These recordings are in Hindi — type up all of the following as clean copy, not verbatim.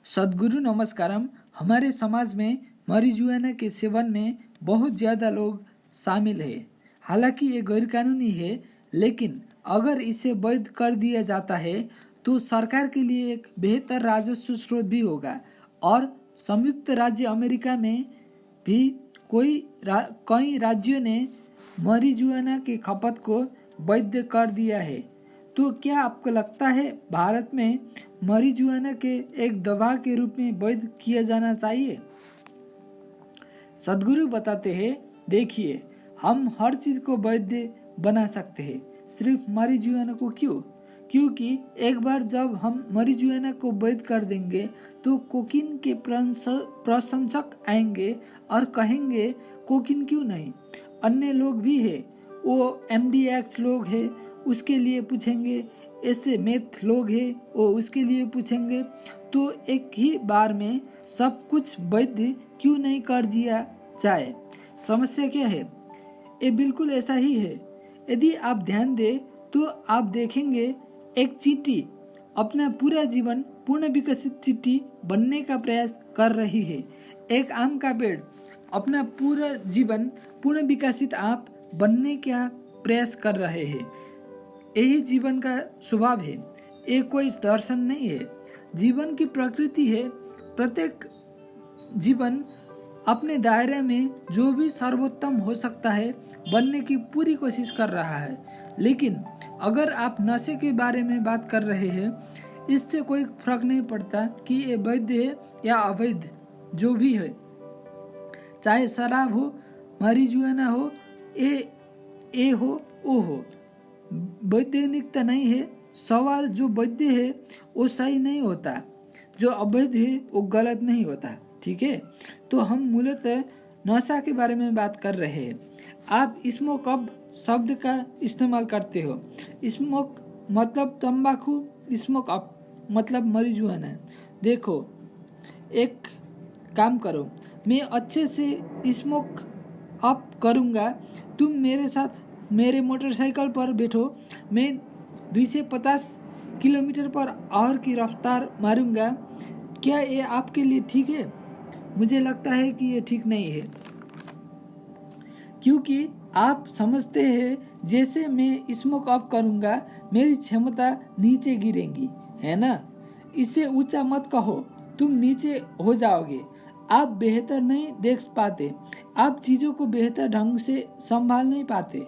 सद्गुरु नमस्कारम। हमारे समाज में marijuana के सेवन में बहुत ज़्यादा लोग शामिल है। हालांकि ये गैरकानूनी है, लेकिन अगर इसे वैध कर दिया जाता है तो सरकार के लिए एक बेहतर राजस्व स्रोत भी होगा और संयुक्त राज्य अमेरिका में भी कई राज्यों ने marijuana की खपत को वैध कर दिया है। तो क्या आपको लगता है भारत में marijuana के एक दवा के रूप में वैध किया जाना चाहिए? सद्गुरु बताते हैं, देखिए, हम हर चीज को वैध बना सकते हैं, सिर्फ marijuana को क्यों? क्योंकि एक बार जब हम marijuana को वैध कर देंगे तो कोकीन के प्रशंसक आएंगे और कहेंगे कोकीन क्यों नहीं, अन्य लोग भी है, वो MDX लोग है उसके लिए पूछेंगे, ऐसे मेथ लोग हैं वो उसके लिए पूछेंगे। तो एक ही बार में सब कुछ वैध क्यों नहीं कर दिया जाए? समस्या क्या है? ये बिल्कुल ऐसा ही है। यदि आप ध्यान दें तो आप देखेंगे एक चींटी अपना पूरा जीवन पूर्ण विकसित चींटी बनने का प्रयास कर रही है। एक आम का पेड़ अपना पूरा जीवन पूर्ण विकसित आम बनने का प्रयास कर रहे हैं। यही जीवन का स्वभाव है, ये कोई दर्शन नहीं है, जीवन की प्रकृति है। प्रत्येक जीवन अपने दायरे में जो भी सर्वोत्तम हो सकता है बनने की पूरी कोशिश कर रहा है। लेकिन अगर आप नशे के बारे में बात कर रहे हैं, इससे कोई फर्क नहीं पड़ता कि ये वैध है या अवैध, जो भी है, चाहे शराब हो, marijuana हो, ए हो, ओ हो, वैधानिकता नहीं है। सवाल जो वैध है वो सही नहीं होता, जो अवैध है वो गलत नहीं होता, ठीक है? तो हम मूलतः नशा के बारे में बात कर रहे हैं। आप स्मोक अप शब्द का इस्तेमाल करते हो। स्मोक मतलब तंबाकू, स्मोक अप मतलब marijuana। देखो, एक काम करो, मैं अच्छे से स्मोक अप करूँगा, तुम मेरे साथ मेरे मोटरसाइकिल पर बैठो, मैं 250 किलोमीटर पर आवर की रफ्तार मारूंगा। क्या ये आपके लिए ठीक है? मुझे लगता है कि ये ठीक नहीं है, क्योंकि आप समझते हैं जैसे मैं स्मोक अप करूंगा मेरी क्षमता नीचे गिरेगी, है ना? इसे ऊंचा मत कहो, तुम नीचे हो जाओगे, आप बेहतर नहीं देख पाते, आप चीज़ों को बेहतर ढंग से संभाल नहीं पाते,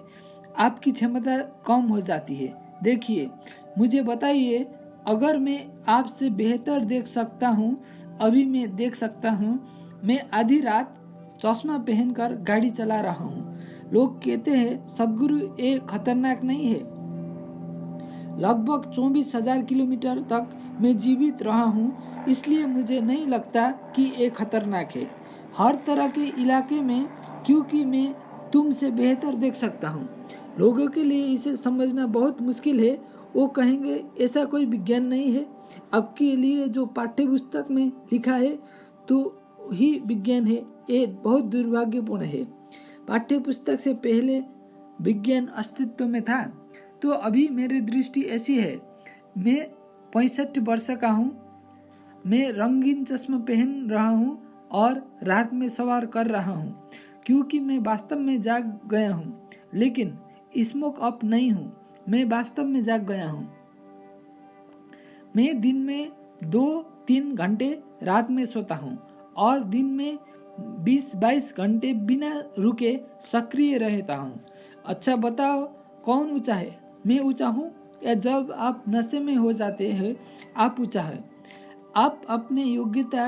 आपकी क्षमता कम हो जाती है। देखिए, मुझे बताइए, अगर मैं आपसे बेहतर देख सकता हूँ, अभी मैं देख सकता हूँ, मैं आधी रात चश्मा पहनकर गाड़ी चला रहा हूँ, लोग कहते हैं सद्गुरु ये खतरनाक नहीं है। लगभग 24,000 किलोमीटर तक मैं जीवित रहा हूँ, इसलिए मुझे नहीं लगता कि ये खतरनाक है हर तरह के इलाके में, क्योंकि मैं तुमसे बेहतर देख सकता हूँ। लोगों के लिए इसे समझना बहुत मुश्किल है। वो कहेंगे ऐसा कोई विज्ञान नहीं है, आपके लिए जो पाठ्य पुस्तक में लिखा है तो ही विज्ञान है। ये बहुत दुर्भाग्यपूर्ण है। पाठ्य पुस्तक से पहले विज्ञान अस्तित्व में था। तो अभी मेरी दृष्टि ऐसी है, मैं 65 वर्ष का हूँ, मैं रंगीन चश्मा पहन रहा हूँ और रात में सवार कर रहा हूँ, क्योंकि मैं वास्तव में जाग गया हूँ। लेकिन स्मोक अप नहीं हूँ, मैं वास्तव में जाग गया हूँ। मैं दिन में 2-3 घंटे रात में सोता हूँ और दिन में 20-22 घंटे बिना रुके सक्रिय रहता हूँ। अच्छा बताओ, कौन ऊंचा है? मैं ऊंचा हूँ या जब आप नशे में हो जाते हैं आप ऊंचा है? आप अपने योग्यता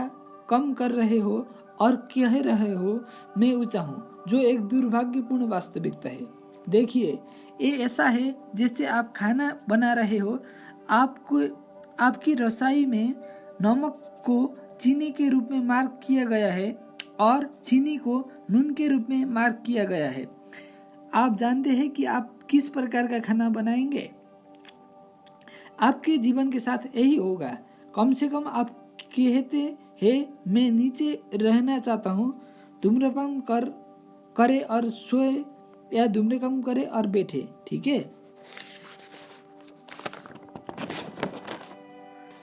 कम कर रहे हो और कह रहे हो मैं ऊंचा हूँ, जो एक दुर्भाग्यपूर्ण वास्तविकता है। देखिए, ये ऐसा है जैसे आप खाना बना रहे हो, आपको आपकी रसोई में नमक को चीनी के रूप में मार्क किया गया है और चीनी को नून के रूप में मार्क किया गया है। आप जानते हैं कि आप किस प्रकार का खाना बनाएंगे? आपके जीवन के साथ यही होगा। कम से कम आप कहते हैं मैं नीचे रहना चाहता हूँ, धूम्रपान करे और सोए या धूम्रपान करे और बैठे, ठीक है?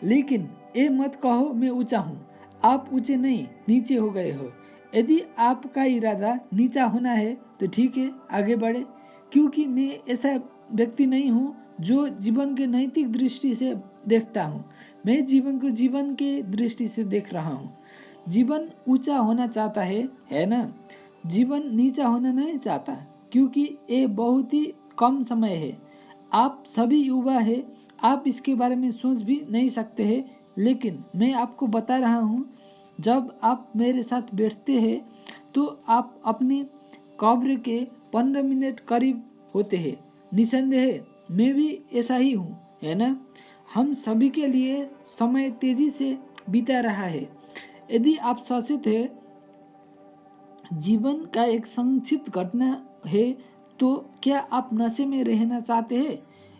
लेकिन ये मत कहो मैं ऊंचा हूँ, आप ऊंचे नहीं नीचे हो गए हो। यदि आपका इरादा नीचा होना है तो ठीक है, आगे बढ़े, क्योंकि मैं ऐसा व्यक्ति नहीं हूँ जो जीवन के नैतिक दृष्टि से देखता हूँ। मैं जीवन को जीवन के दृष्टि से देख रहा हूँ। जीवन ऊंचा होना चाहता है ना? जीवन नीचा होना नहीं चाहता, क्योंकि ये बहुत ही कम समय है। आप सभी युवा है, आप इसके बारे में सोच भी नहीं सकते हैं, लेकिन मैं आपको बता रहा हूँ, जब आप मेरे साथ बैठते हैं तो आप अपनी कब्र के 15 मिनट करीब होते हैं। निसंदेह मैं भी ऐसा ही हूँ, है ना? हम सभी के लिए समय तेजी से बीता रहा है। यदि आप सचेत हैं, जीवन का एक संक्षिप्त घटना है, तो क्या आप नशे में रहना चाहते हैं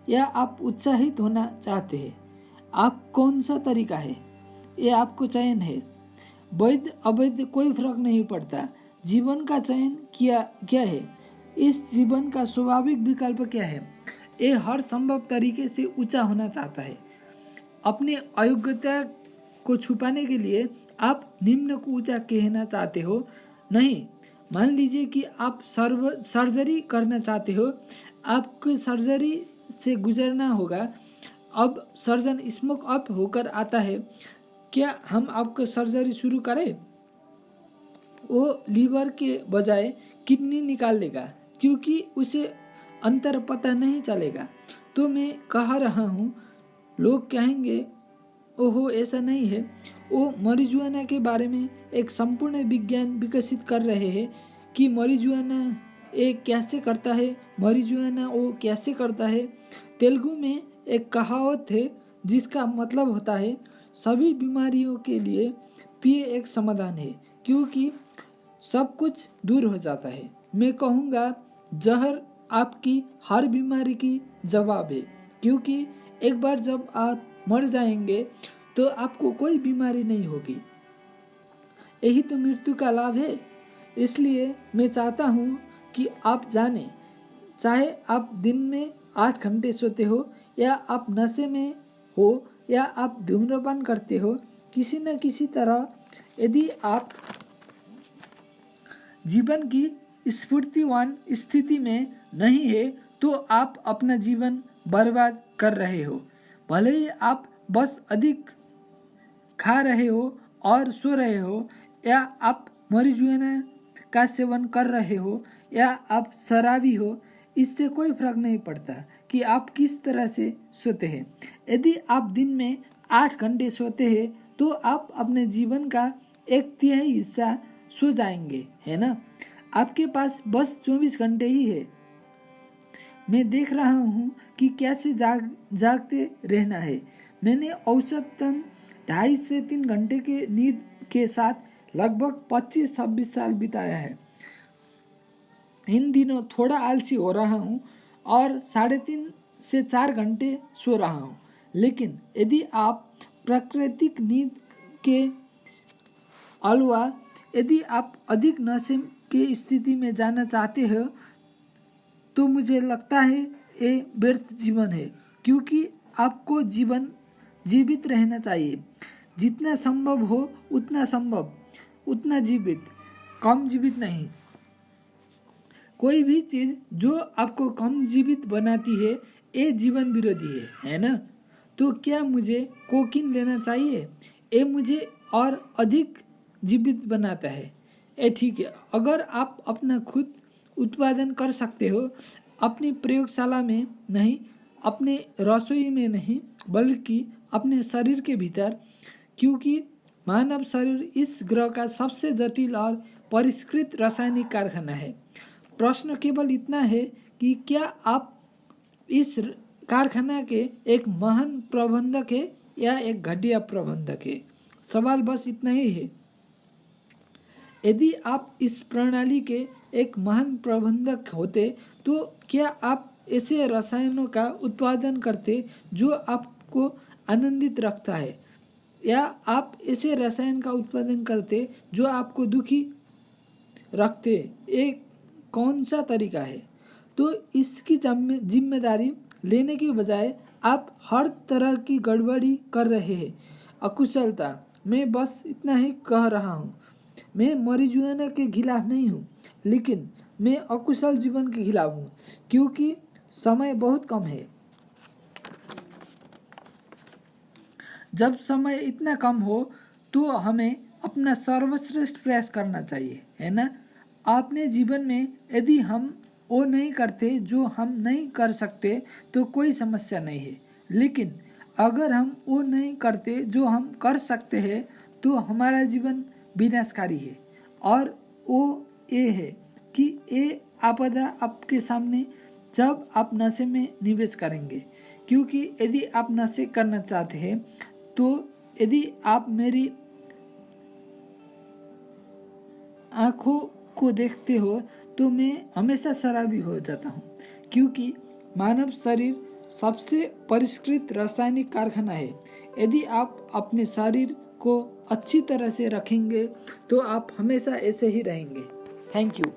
या आप उत्साहित होना चाहते हैं? आप कौन सा तरीका है, ये आपको चयन है। वैध अवैध कोई फर्क नहीं पड़ता। जीवन का चयन क्या है? इस जीवन का स्वाभाविक विकल्प क्या है? ये हर संभव तरीके से ऊंचा होना चाहता है। अपने अयोग्यता को छुपाने के लिए आप निम्न को ऊंचा कहना चाहते हो। नहीं, मान लीजिए कि आप सर्जरी करना चाहते हो, आपको सर्जरी से गुजरना होगा। अब सर्जन स्मोक अप होकर आता है, क्या हम आपको सर्जरी शुरू करें? वो लीवर के बजाय किडनी निकाल लेगा, क्योंकि उसे अंतर पता नहीं चलेगा। तो मैं कह रहा हूँ, लोग कहेंगे ओहो ऐसा नहीं है। वो marijuana के बारे में एक संपूर्ण विज्ञान विकसित कर रहे हैं कि marijuana ये कैसे करता है, marijuana वो कैसे करता है। तेलुगु में एक कहावत है जिसका मतलब होता है, सभी बीमारियों के लिए पिए एक समाधान है, क्योंकि सब कुछ दूर हो जाता है। मैं कहूँगा जहर आपकी हर बीमारी की जवाब है, क्योंकि एक बार जब आप मर जाएंगे तो आपको कोई बीमारी नहीं होगी। यही तो मृत्यु का लाभ है। इसलिए मैं चाहता हूँ कि आप जाने, चाहे आप दिन में 8 घंटे सोते हो या आप नशे में हो या आप धूम्रपान करते हो, किसी न किसी तरह यदि आप जीवन की स्फूर्तिवान स्थिति में नहीं है तो आप अपना जीवन बर्बाद कर रहे हो। भले ही आप बस अधिक खा रहे हो और सो रहे हो, या आप marijuana का सेवन कर रहे हो या आप शराबी हो, इससे कोई फर्क नहीं पड़ता कि आप किस तरह से सोते हैं। यदि आप दिन में 8 घंटे सोते हैं तो आप अपने जीवन का 1/3 हिस्सा सो जाएंगे, है ना? आपके पास बस 24 घंटे ही है। मैं देख रहा हूँ कि कैसे जागते रहना है। मैंने औसतन 2.5 से 3 घंटे के नींद के साथ लगभग 25-26 साल बिताया है। इन दिनों थोड़ा आलसी हो रहा हूँ और 3.5 से 4 घंटे सो रहा हूँ। लेकिन यदि आप प्राकृतिक नींद के अलावा यदि आप अधिक नशे की स्थिति में जाना चाहते हो तो मुझे लगता है ये व्यर्थ जीवन है, क्योंकि आपको जीवन जीवित रहना चाहिए। जितना संभव हो उतना जीवित, कम जीवित नहीं। कोई भी चीज़ जो आपको कम जीवित बनाती है ये जीवन विरोधी है ना? तो क्या मुझे कोकीन लेना चाहिए? ये मुझे और अधिक जीवित बनाता है। ये ठीक है, अगर आप अपना खुद उत्पादन कर सकते हो, अपनी प्रयोगशाला में नहीं, अपने रसोई में नहीं, बल्कि अपने शरीर के भीतर, क्योंकि मानव शरीर इस ग्रह का सबसे जटिल और परिष्कृत रासायनिक कारखाना है। प्रश्न केवल इतना है कि क्या आप इस कारखाना के एक महान प्रबंधक है या एक घटिया प्रबंधक है। सवाल बस इतना ही है। यदि आप इस प्रणाली के एक महान प्रबंधक होते तो क्या आप ऐसे रसायनों का उत्पादन करते जो आपको आनंदित रखता है, या आप ऐसे रसायन का उत्पादन करते जो आपको दुखी रखते? एक कौन सा तरीका है? तो इसकी जिम्मेदारी लेने के बजाय आप हर तरह की गड़बड़ी कर रहे हैं। अकुशलता। मैं बस इतना ही कह रहा हूँ। मैं marijuana के खिलाफ नहीं हूँ, लेकिन मैं अकुशल जीवन के खिलाफ हूँ, क्योंकि समय बहुत कम है। जब समय इतना कम हो तो हमें अपना सर्वश्रेष्ठ प्रयास करना चाहिए, है ना। अपने जीवन में यदि हम वो नहीं करते जो हम नहीं कर सकते तो कोई समस्या नहीं है, लेकिन अगर हम वो नहीं करते जो हम कर सकते हैं तो हमारा जीवन विनाशकारी है। और वो ये है कि ये आपदा आपके सामने जब आप नशे में निवेश करेंगे, क्योंकि यदि आप नशे करना चाहते हैं तो यदि आप मेरी आँखों को देखते हो तो मैं हमेशा शराबी हो जाता हूँ, क्योंकि मानव शरीर सबसे परिष्कृत रासायनिक कारखाना है। यदि आप अपने शरीर को अच्छी तरह से रखेंगे तो आप हमेशा ऐसे ही रहेंगे। Thank you.